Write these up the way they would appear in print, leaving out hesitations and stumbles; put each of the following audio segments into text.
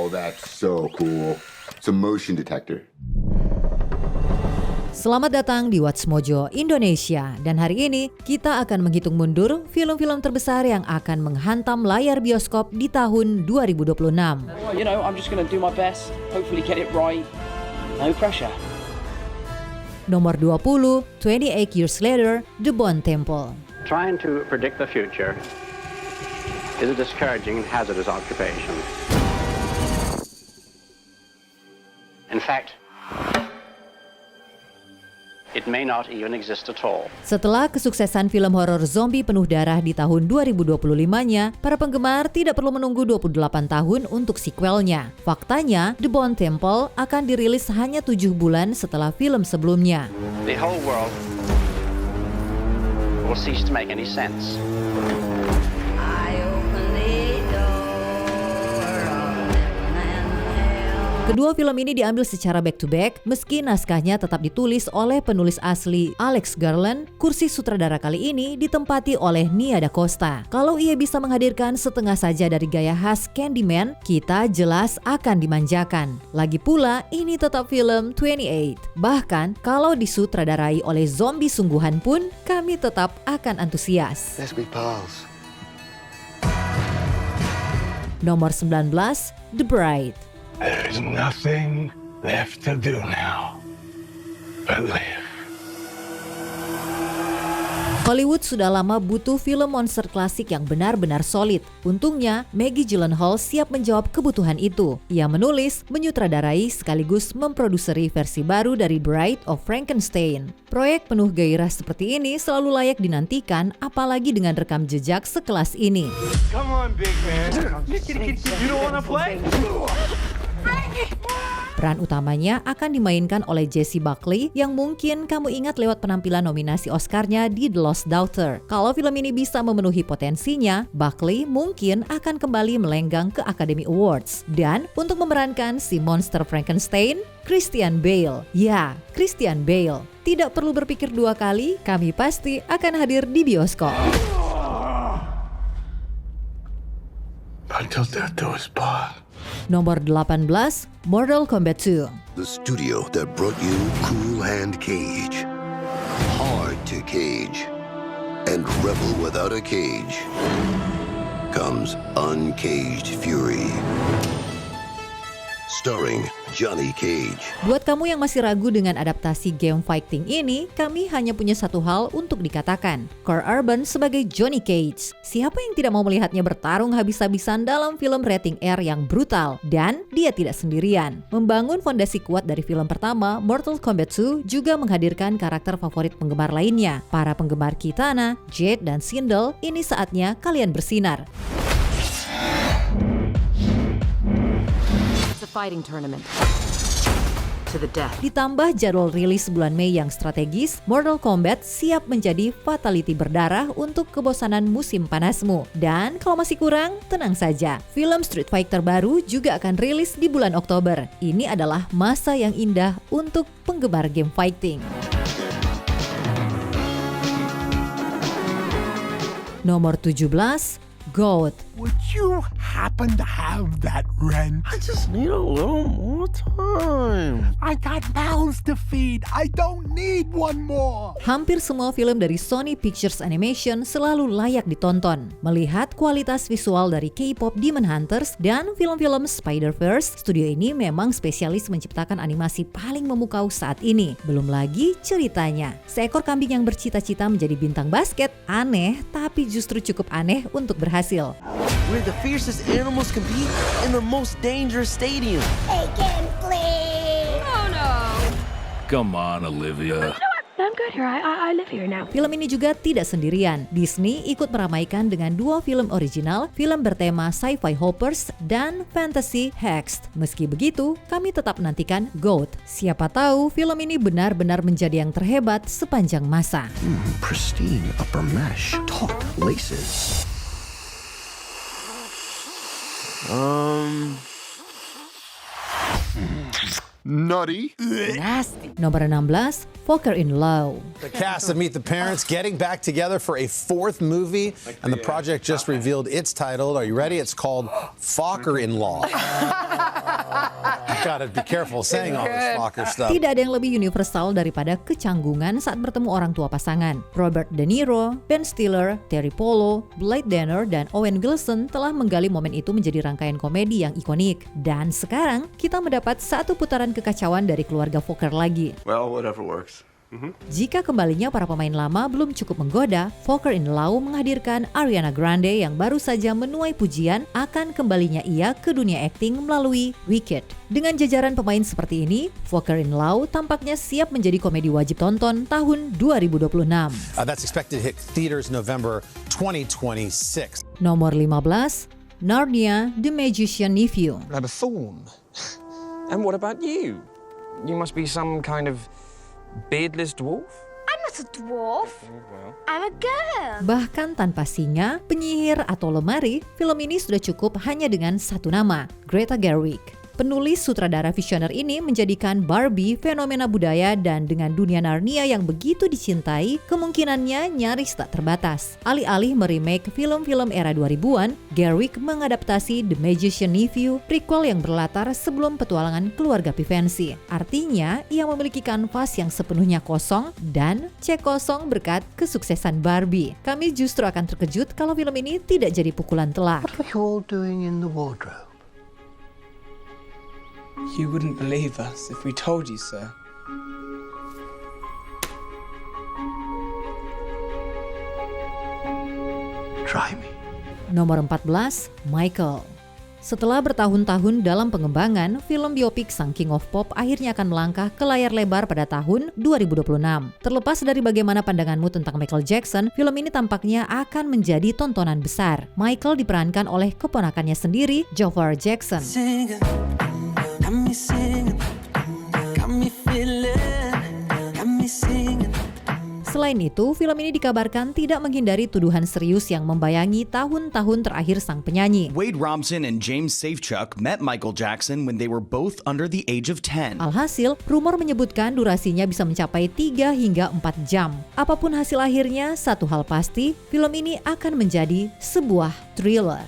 Oh, that's so cool. It's a motion detector. Selamat datang di What's Mojo Indonesia. Dan hari ini kita akan menghitung mundur film-film terbesar yang akan menghantam layar bioskop di tahun 2026. You know, I'm just gonna do my best, hopefully get it right. No pressure. Nomor 20, 28 Years Later, The Bone Temple. Trying to predict the future is a discouraging and hazardous occupation. In fact, it may not even exist at all. Setelah kesuksesan film horor zombie penuh darah di tahun 2025-nya, para penggemar tidak perlu menunggu 28 tahun untuk sequelnya. Faktanya, The Bone Temple akan dirilis hanya 7 bulan setelah film sebelumnya. The whole world will cease to make any sense. Kedua film ini diambil secara back-to-back, meski naskahnya tetap ditulis oleh penulis asli Alex Garland. Kursi sutradara kali ini ditempati oleh Nia Da Costa. Kalau ia bisa menghadirkan setengah saja dari gaya khas Candyman, kita jelas akan dimanjakan. Lagi pula, ini tetap film 28. Bahkan, kalau disutradarai oleh zombie sungguhan pun, kami tetap akan antusias. Let's be pals. Nomor 19, The Bride. There's nothing left to do now but live. Hollywood sudah lama butuh film monster klasik yang benar-benar solid. Untungnya, Maggie Gyllenhaal siap menjawab kebutuhan itu. Ia menulis, menyutradarai sekaligus memproduseri versi baru dari Bride of Frankenstein. Proyek penuh gairah seperti ini selalu layak dinantikan, apalagi dengan rekam jejak sekelas ini. Come on, big man. You don't wanna play? Peran utamanya akan dimainkan oleh Jessie Buckley yang mungkin kamu ingat lewat penampilan nominasi Oscar-nya di The Lost Daughter. Kalau film ini bisa memenuhi potensinya, Buckley mungkin akan kembali melenggang ke Academy Awards. Dan untuk memerankan si monster Frankenstein, Christian Bale. Ya, Christian Bale. Tidak perlu berpikir dua kali, kami pasti akan hadir di bioskop. Until death do us part. Nomor 18, Mortal Kombat 2. The studio that brought you Cool Hand Cage, Hard to Cage, and Rebel Without a Cage comes Uncaged Fury. Starring Johnny Cage. Buat kamu yang masih ragu dengan adaptasi game fighting ini, kami hanya punya satu hal untuk dikatakan. Karl Urban sebagai Johnny Cage. Siapa yang tidak mau melihatnya bertarung habis-habisan dalam film rating R yang brutal? Dan dia tidak sendirian. Membangun fondasi kuat dari film pertama, Mortal Kombat 2 juga menghadirkan karakter favorit penggemar lainnya. Para penggemar Kitana, Jade, dan Sindel, ini saatnya kalian bersinar. Fighting tournament to the death. Ditambah jadwal rilis bulan Mei yang strategis, Mortal Kombat siap menjadi fatality berdarah untuk kebosanan musim panasmu. Dan kalau masih kurang, tenang saja. Film Street Fighter baru juga akan rilis di bulan Oktober. Ini adalah masa yang indah untuk penggemar game fighting. Nomor 17, GOAT. Would you happen to have that rent? I just need a little more time. I got mouths to feed. I don't need one more. Hampir semua film dari Sony Pictures Animation selalu layak ditonton. Melihat kualitas visual dari K-pop Demon Hunters dan film-film Spider-Verse, studio ini memang spesialis menciptakan animasi paling memukau saat ini. Belum lagi ceritanya. Seekor kambing yang bercita-cita menjadi bintang basket, aneh tapi justru cukup aneh untuk berhasil. Where the fiercest animals compete in the most dangerous stadium. Hey, Ken, please! Oh, no! Come on, Olivia. I'm good here. I live here now. Film ini juga tidak sendirian. Disney ikut meramaikan dengan 2 film original, film bertema sci-fi hoppers, dan fantasy hexed. Meski begitu, kami tetap menantikan GOAT. Siapa tahu film ini benar-benar menjadi yang terhebat sepanjang masa. Pristine upper mesh, taut laces. Nutty. Nasty. Nomor 16, Fokker in Love. The cast of Meet the Parents getting back together for a 4th movie, and the project just revealed its title. Are you ready? It's called Fokker in Law. Gotta be careful saying all this Fokker stuff. Tidak ada yang lebih universal daripada kecanggungan saat bertemu orang tua pasangan. Robert De Niro, Ben Stiller, Terry Polo, Blythe Danner, dan Owen Wilson telah menggali momen itu menjadi rangkaian komedi yang ikonik. Dan sekarang kita mendapat satu putaran kekacauan dari keluarga Fokker lagi. Well, whatever works. Jika kembalinya para pemain lama belum cukup menggoda, Fokker in Law menghadirkan Ariana Grande yang baru saja menuai pujian akan kembalinya ia ke dunia akting melalui Wicked. Dengan jajaran pemain seperti ini, Fokker in Law tampaknya siap menjadi komedi wajib tonton tahun 2026. That's expected to hit theaters November 2026. Nomor 15, Narnia: The Magician Nephew. Had a thorn. And what about you? You must be some kind of beardless dwarf? I'm not a dwarf. I'm a girl. Bahkan tanpa singa, penyihir atau lemari, film ini sudah cukup hanya dengan satu nama, Greta Gerwig. Penulis sutradara visioner ini menjadikan Barbie fenomena budaya dan dengan dunia Narnia yang begitu dicintai, kemungkinannya nyaris tak terbatas. Alih-alih meremake film-film era 2000-an, Gerwig mengadaptasi The Magician Nephew, prequel yang berlatar sebelum petualangan keluarga Pevensie. Artinya, ia memiliki kanvas yang sepenuhnya kosong dan cek kosong berkat kesuksesan Barbie. Kami justru akan terkejut kalau film ini tidak jadi pukulan telak. What are you all doing in the wardrobe? You wouldn't believe us if we told you, sir. Try me. Nomor 14, Michael. Setelah bertahun-tahun dalam pengembangan, film biopik sang King of Pop akhirnya akan melangkah ke layar lebar pada tahun 2026. Terlepas dari bagaimana pandanganmu tentang Michael Jackson, film ini tampaknya akan menjadi tontonan besar. Michael diperankan oleh keponakannya sendiri, Joffrey Jackson. Selain itu, film ini dikabarkan tidak menghindari tuduhan serius yang membayangi tahun-tahun terakhir sang penyanyi. Wade Robson and James Safechuck met Michael Jackson when they were both under the age of 10. Alhasil, rumor menyebutkan durasinya bisa mencapai 3 hingga 4 jam. Apapun hasil akhirnya, satu hal pasti, film ini akan menjadi sebuah thriller.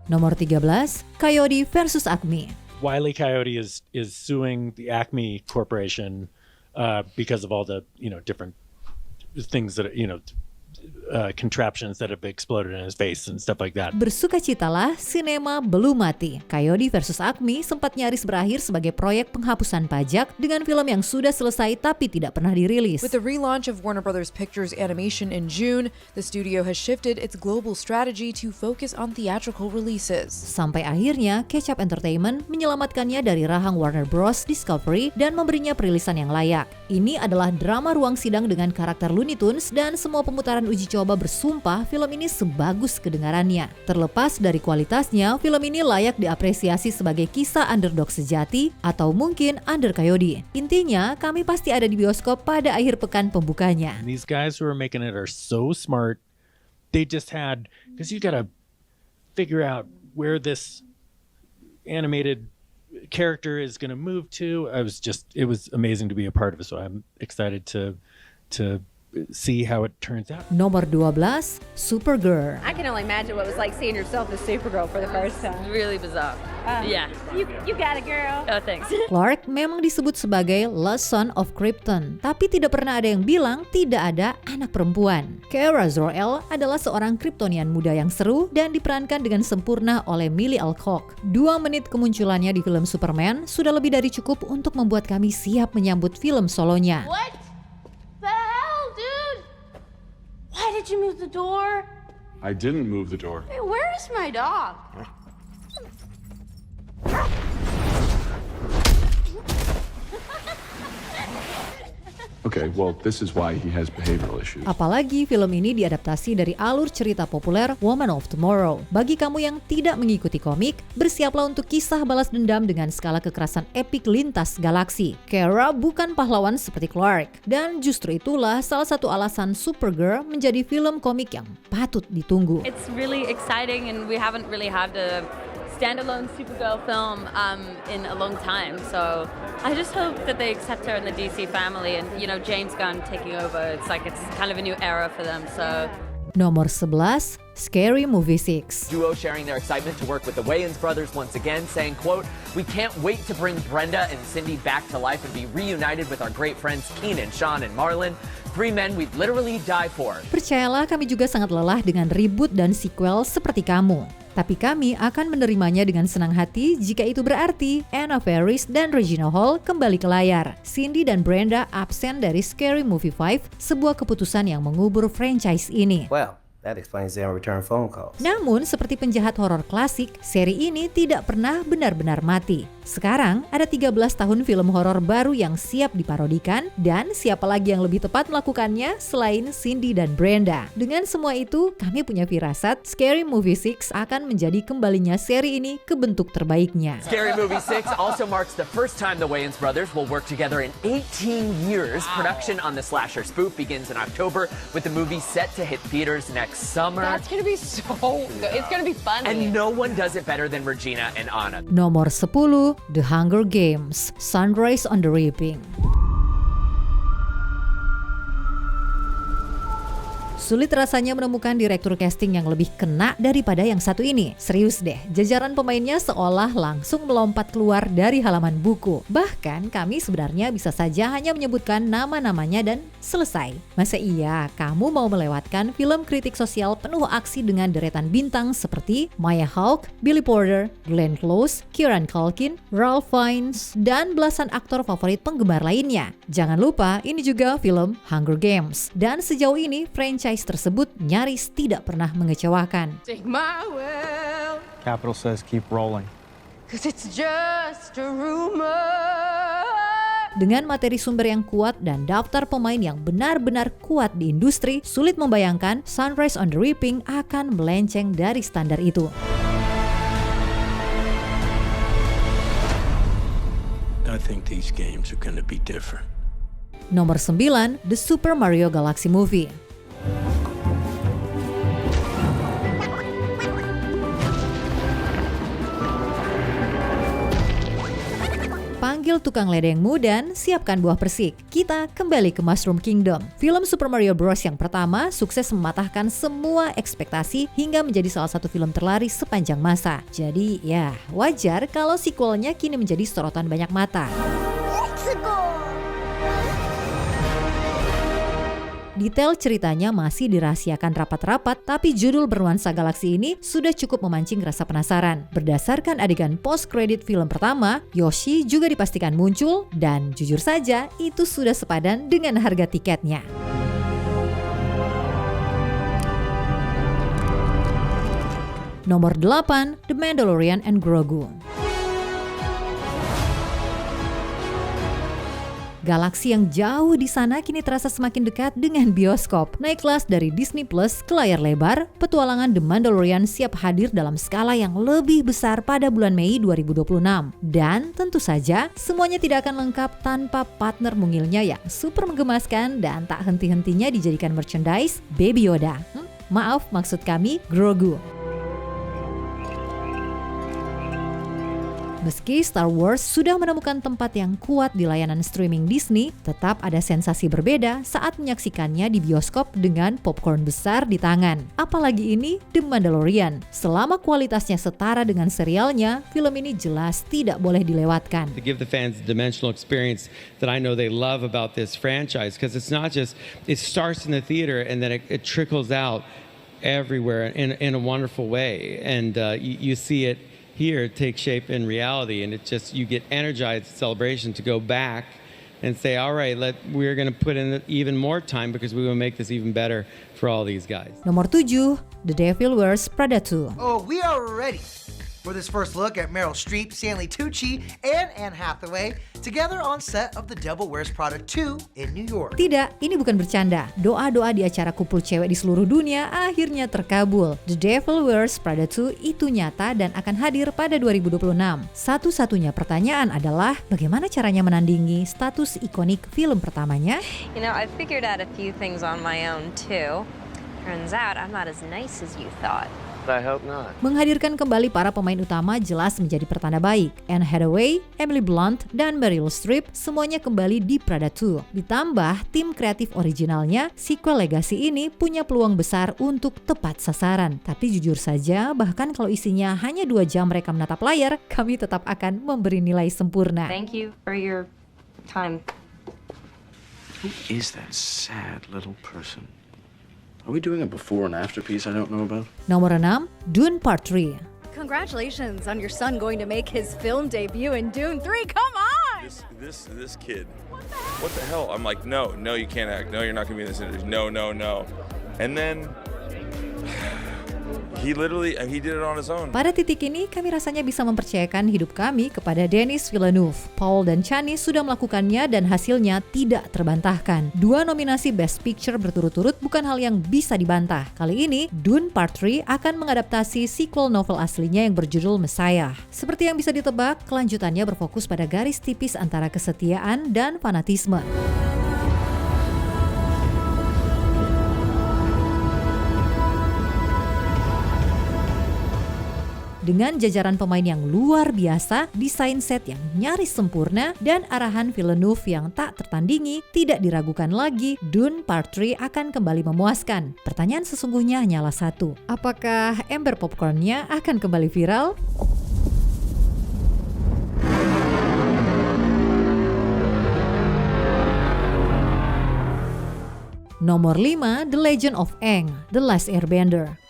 Nomor 13, Coyote versus Acme. Wile E. Coyote is suing the Acme Corporation because of all the different things that contraptions that have exploded in his face and stuff like that. Bersukacitalah, sinema belum mati. Coyote versus Acme sempat nyaris berakhir sebagai proyek penghapusan pajak dengan film yang sudah selesai tapi tidak pernah dirilis. With the relaunch of Warner Brothers Pictures Animation in June, the studio has shifted its global strategy to focus on theatrical releases. Sampai akhirnya, Ketchup Entertainment menyelamatkannya dari rahang Warner Bros. Discovery dan memberinya perilisan yang layak. Ini adalah drama ruang sidang dengan karakter Looney Tunes dan semua pemutaran uji coba bersumpah film ini sebagus kedengarannya. Terlepas dari kualitasnya, film ini layak diapresiasi sebagai kisah underdog sejati atau mungkin under Coyote. Intinya, kami pasti ada di bioskop pada akhir pekan pembukanya. These guys who are making it are so smart. They just had, because you gotta figure out where this animated character is going to move to. It was amazing to be a part of it. So I'm excited to see how it turns out. Nomor 12, Supergirl. I can only imagine what it was like seeing yourself as Supergirl for the first time. Really bizarre. Yeah. You got it, girl. Oh, thanks. Clark memang disebut sebagai Last Son of Krypton, tapi tidak pernah ada yang bilang tidak ada anak perempuan. Kara Zor-El adalah seorang Kryptonian muda yang seru dan diperankan dengan sempurna oleh Millie Alcock. 2 menit kemunculannya di film Superman sudah lebih dari cukup untuk membuat kami siap menyambut film solonya. What the hell, dude? Why did you move the door? I didn't move the door. Hey, where is my dog? Okay, well, this is why he has behavioral issues. Apalagi film ini diadaptasi dari alur cerita populer Woman of Tomorrow. Bagi kamu yang tidak mengikuti komik, bersiaplah untuk kisah balas dendam dengan skala kekerasan epik lintas galaksi. Kara bukan pahlawan seperti Clark, dan justru itulah salah satu alasan Supergirl menjadi film komik yang patut ditunggu. It's really exciting and we haven't really had a standalone Supergirl film in a long time. So I just hope that they accept her in the DC family and, James Gunn taking over. It's kind of a new era for them. So Nomor 11, Scary Movie 6. Duo sharing their excitement to work with the Wayans brothers once again, saying, quote, "We can't wait to bring Brenda and Cindy back to life and be reunited with our great friends Keenan, Sean, and Marlon. 3 men we'd literally die for." Percayalah, kami juga sangat lelah dengan reboot dan sequel seperti kamu. Tapi kami akan menerimanya dengan senang hati jika itu berarti Anna Faris dan Regina Hall kembali ke layar. Cindy dan Brenda absen dari Scary Movie 5, sebuah keputusan yang mengubur franchise ini. Well, that explains their return phone calls. Namun, seperti penjahat horor klasik, seri ini tidak pernah benar-benar mati. Sekarang, ada 13 tahun film horor baru yang siap diparodikan, dan siapa lagi yang lebih tepat melakukannya selain Cindy dan Brenda. Dengan semua itu, kami punya firasat Scary Movie 6 akan menjadi kembalinya seri ini ke bentuk terbaiknya. Scary Movie 6 also marks the first time the Wayans brothers will work together in 18 years. Production on the slasher spoof begins in October, with the movie set to hit theaters next summer. That's gonna be so good. It's gonna be funny. And no one does it better than Regina and Anna. Nomor 10, The Hunger Games, Sunrise on the Reaping. Sulit rasanya menemukan direktur casting yang lebih kena daripada yang satu ini. Serius deh, jajaran pemainnya seolah langsung melompat keluar dari halaman buku. Bahkan kami sebenarnya bisa saja hanya menyebutkan nama-namanya dan selesai. Masa iya kamu mau melewatkan film kritik sosial penuh aksi dengan deretan bintang seperti Maya Hawke, Billy Porter, Glenn Close, Kieran Culkin, Ralph Fiennes, dan belasan aktor favorit penggemar lainnya. Jangan lupa ini juga film Hunger Games. Dan sejauh ini franchise tersebut nyaris tidak pernah mengecewakan. Take my will, Capital says keep rolling. 'cause it's just a rumor. Dengan materi sumber yang kuat dan daftar pemain yang benar-benar kuat di industri, sulit membayangkan Sunrise on the Reaping akan melenceng dari standar itu. I think these games are gonna be different. Nomor 9, The Super Mario Galaxy Movie. Panggil tukang ledengmu dan siapkan buah persik. Kita kembali ke Mushroom Kingdom. Film Super Mario Bros. Yang pertama sukses mematahkan semua ekspektasi hingga menjadi salah satu film terlaris sepanjang masa. Jadi ya, wajar kalau sequelnya kini menjadi sorotan banyak mata. Detail ceritanya masih dirahasiakan rapat-rapat, tapi judul bernuansa galaksi ini sudah cukup memancing rasa penasaran. Berdasarkan adegan post-credit film pertama, Yoshi juga dipastikan muncul, dan jujur saja itu sudah sepadan dengan harga tiketnya. Nomor 8, The Mandalorian and Grogu. Galaksi yang jauh di sana kini terasa semakin dekat dengan bioskop. Naik kelas dari Disney Plus ke layar lebar, petualangan The Mandalorian siap hadir dalam skala yang lebih besar pada bulan Mei 2026. Dan tentu saja, semuanya tidak akan lengkap tanpa partner mungilnya yang super menggemaskan dan tak henti-hentinya dijadikan merchandise, Baby Yoda. Maaf, maksud kami Grogu. Meski Star Wars sudah menemukan tempat yang kuat di layanan streaming Disney, tetap ada sensasi berbeda saat menyaksikannya di bioskop dengan popcorn besar di tangan. Apalagi ini The Mandalorian. Selama kualitasnya setara dengan serialnya, film ini jelas tidak boleh dilewatkan. To give the fans the dimensional experience that I know they love about this franchise, because it's not just, it starts in the theater and then it trickles out everywhere in a wonderful way. And you see it here take shape in reality, and it just, you get energized celebration to go back and say, all right, we're going to put in even more time because we will make this even better for all these guys. Nomor 7, The Devil Wears Prada 2. Oh, we are ready for this first look at Meryl Streep, Stanley Tucci, and Anne Hathaway together on set of The Devil Wears Prada 2 in New York. Tidak, ini bukan bercanda. Doa-doa di acara kumpul cewek di seluruh dunia akhirnya terkabul. The Devil Wears Prada 2 itu nyata dan akan hadir pada 2026. Satu-satunya pertanyaan adalah bagaimana caranya menandingi status ikonik film pertamanya? You know, I figured out a few things on my own too. Turns out I'm not as nice as you thought. I hope not. Menghadirkan kembali para pemain utama jelas menjadi pertanda baik. Anne Hathaway, Emily Blunt, dan Meryl Streep semuanya kembali di Prada 2. Ditambah tim kreatif originalnya, sequel Legacy ini punya peluang besar untuk tepat sasaran. Tapi jujur saja, bahkan kalau isinya hanya 2 jam mereka menatap layar, kami tetap akan memberi nilai sempurna. Thank you for your time. Who is that sad little person? Are we doing a before and after piece I don't know about? Nomor 6, Dune Part 3. Congratulations on your son going to make his film debut in Dune 3. Come on! This kid. What the hell? I'm like, no, you can't act. No, you're not gonna be in this interview. No. And then he did it on his own. Pada titik ini, kami rasanya bisa mempercayakan hidup kami kepada Denis Villeneuve. Paul dan Chani sudah melakukannya dan hasilnya tidak terbantahkan. 2 nominasi Best Picture berturut-turut bukan hal yang bisa dibantah. Kali ini, Dune Part 3 akan mengadaptasi sequel novel aslinya yang berjudul Messiah. Seperti yang bisa ditebak, kelanjutannya berfokus pada garis tipis antara kesetiaan dan fanatisme. Dengan jajaran pemain yang luar biasa, desain set yang nyaris sempurna, dan arahan Villeneuve yang tak tertandingi, tidak diragukan lagi, Dune Part 3 akan kembali memuaskan. Pertanyaan sesungguhnya hanyalah satu, apakah ember popcornnya akan kembali viral? Nomor 5, The Legend of Aang, The Last Airbender.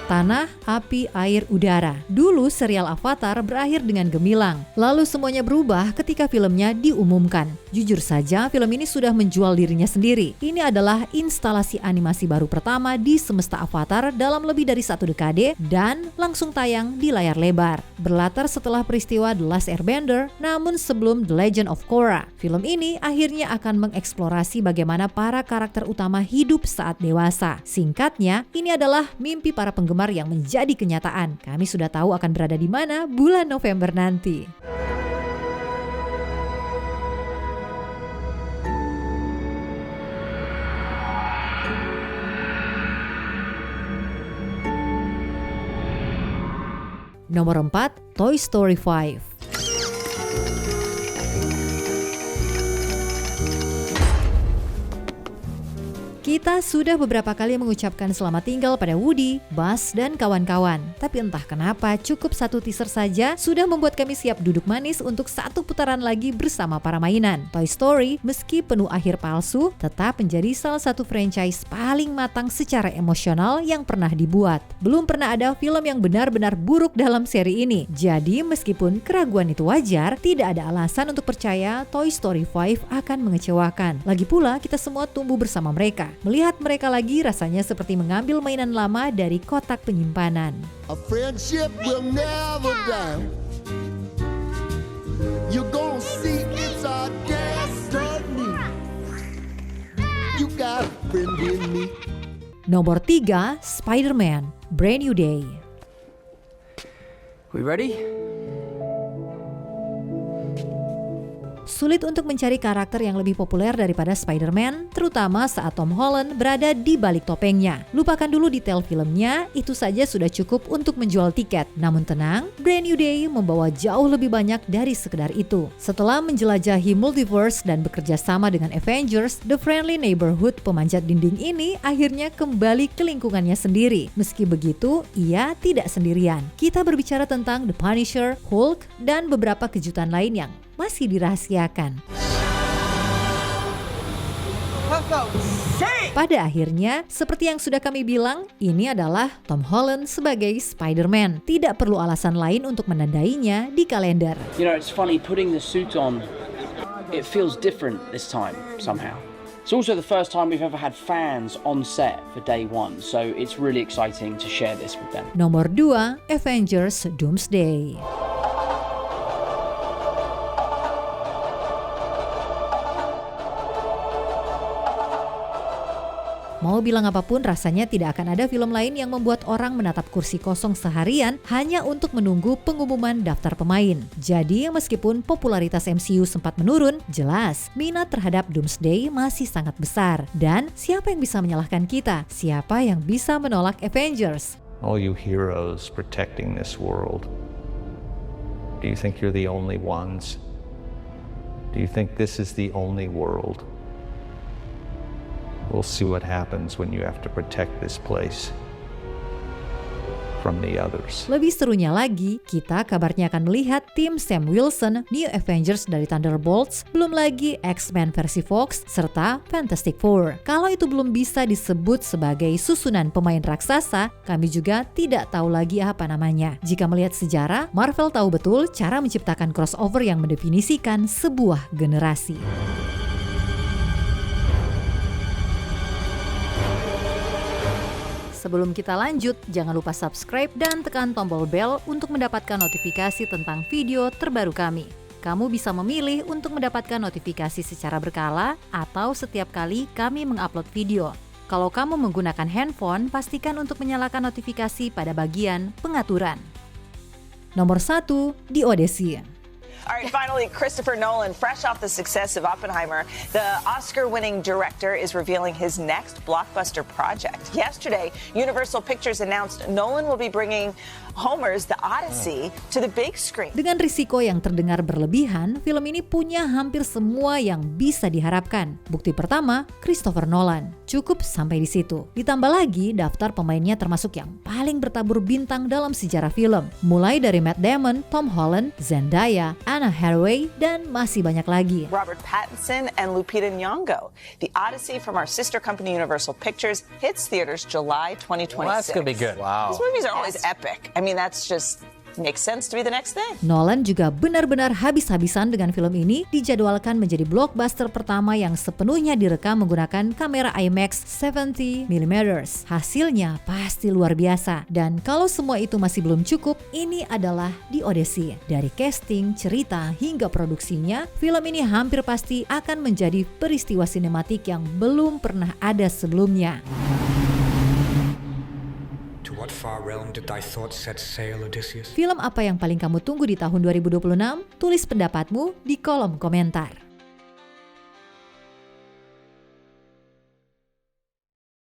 Tanah, api, air, udara. Dulu serial Avatar berakhir dengan gemilang. Lalu semuanya berubah ketika filmnya diumumkan. Jujur saja, film ini sudah menjual dirinya sendiri. Ini adalah instalasi animasi baru pertama di semesta Avatar dalam lebih dari 1 dekade dan langsung tayang di layar lebar. Berlatar setelah peristiwa The Last Airbender, namun sebelum The Legend of Korra. Film ini akhirnya akan mengeksplorasi bagaimana para karakter utama hidup saat dewasa. Singkatnya, ini adalah mimpi para penggemar yang menjadi kenyataan. Kami sudah tahu akan berada di mana bulan November nanti. Nomor 4, Toy Story 5. Kita sudah beberapa kali mengucapkan selamat tinggal pada Woody, Buzz, dan kawan-kawan. Tapi entah kenapa cukup 1 teaser saja sudah membuat kami siap duduk manis untuk 1 putaran lagi bersama para mainan. Toy Story, meski penuh akhir palsu, tetap menjadi salah satu franchise paling matang secara emosional yang pernah dibuat. Belum pernah ada film yang benar-benar buruk dalam seri ini. Jadi meskipun keraguan itu wajar, tidak ada alasan untuk percaya Toy Story 5 akan mengecewakan. Lagi pula kita semua tumbuh bersama mereka. Melihat mereka lagi rasanya seperti mengambil mainan lama dari kotak penyimpanan. A friendship will never die. You gon' see it's our destiny. You got a friend in me. Nomor 3, Spider-Man, Brand New Day. We ready? Sulit untuk mencari karakter yang lebih populer daripada Spider-Man, terutama saat Tom Holland berada di balik topengnya. Lupakan dulu detail filmnya, itu saja sudah cukup untuk menjual tiket. Namun tenang, Brand New Day membawa jauh lebih banyak dari sekedar itu. Setelah menjelajahi multiverse dan bekerja sama dengan Avengers, The Friendly Neighborhood pemanjat dinding ini akhirnya kembali ke lingkungannya sendiri. Meski begitu, ia tidak sendirian. Kita berbicara tentang The Punisher, Hulk, dan beberapa kejutan lain yang masih dirahasiakan. Pada akhirnya, seperti yang sudah kami bilang, ini adalah Tom Holland sebagai Spider-Man. Tidak perlu alasan lain untuk menandainya di kalender. You know, it's funny putting the suit on. It feels different this time somehow. It's also the first time we've ever had fans on set for day one, so it's really exciting to share this with them. Nomor 2, Avengers Doomsday. Mau bilang apapun, rasanya tidak akan ada film lain yang membuat orang menatap kursi kosong seharian hanya untuk menunggu pengumuman daftar pemain. Jadi meskipun popularitas MCU sempat menurun, jelas minat terhadap Doomsday masih sangat besar. Dan siapa yang bisa menyalahkan kita? Siapa yang bisa menolak Avengers? All you heroes protecting this world. Do you think you're the only ones? Do you think this is the only world? We'll see what happens when you have to protect this place from the others. Lebih serunya lagi, kita kabarnya akan melihat tim Sam Wilson, New Avengers dari Thunderbolts, belum lagi X-Men versi Fox, serta Fantastic Four. Kalau itu belum bisa disebut sebagai susunan pemain raksasa, kami juga tidak tahu lagi apa namanya. Jika melihat sejarah, Marvel tahu betul cara menciptakan crossover yang mendefinisikan sebuah generasi. Sebelum kita lanjut, jangan lupa subscribe dan tekan tombol bell untuk mendapatkan notifikasi tentang video terbaru kami. Kamu bisa memilih untuk mendapatkan notifikasi secara berkala atau setiap kali kami mengupload video. Kalau kamu menggunakan handphone, pastikan untuk menyalakan notifikasi pada bagian pengaturan. Nomor 1, The Odyssey. All right, finally, Christopher Nolan, fresh off the success of Oppenheimer, the Oscar-winning director is revealing his next blockbuster project. Yesterday, Universal Pictures announced Nolan will be bringing Homer's The Odyssey to the big screen. Dengan risiko yang terdengar berlebihan, film ini punya hampir semua yang bisa diharapkan. Bukti pertama, Christopher Nolan. Cukup sampai di situ. Ditambah lagi, daftar pemainnya termasuk yang paling bertabur bintang dalam sejarah film. Mulai dari Matt Damon, Tom Holland, Zendaya, Anna Hathaway, dan masih banyak lagi. Robert Pattinson and Lupita Nyong'o. The Odyssey from our sister company Universal Pictures hits theaters July 2026. Well, that's gonna be good. Wow. These movies are always epic. I mean, that's just makes sense to be the next thing. Nolan juga benar-benar habis-habisan dengan film ini, dijadwalkan menjadi blockbuster pertama yang sepenuhnya direkam menggunakan kamera IMAX 70mm. Hasilnya pasti luar biasa. Dan kalau semua itu masih belum cukup, ini adalah The Odyssey. Dari casting, cerita, hingga produksinya, film ini hampir pasti akan menjadi peristiwa sinematik yang belum pernah ada sebelumnya. What far realm did thy thoughts set sail, Odysseus? Film apa yang paling kamu tunggu di tahun 2026? Tulis pendapatmu di kolom komentar.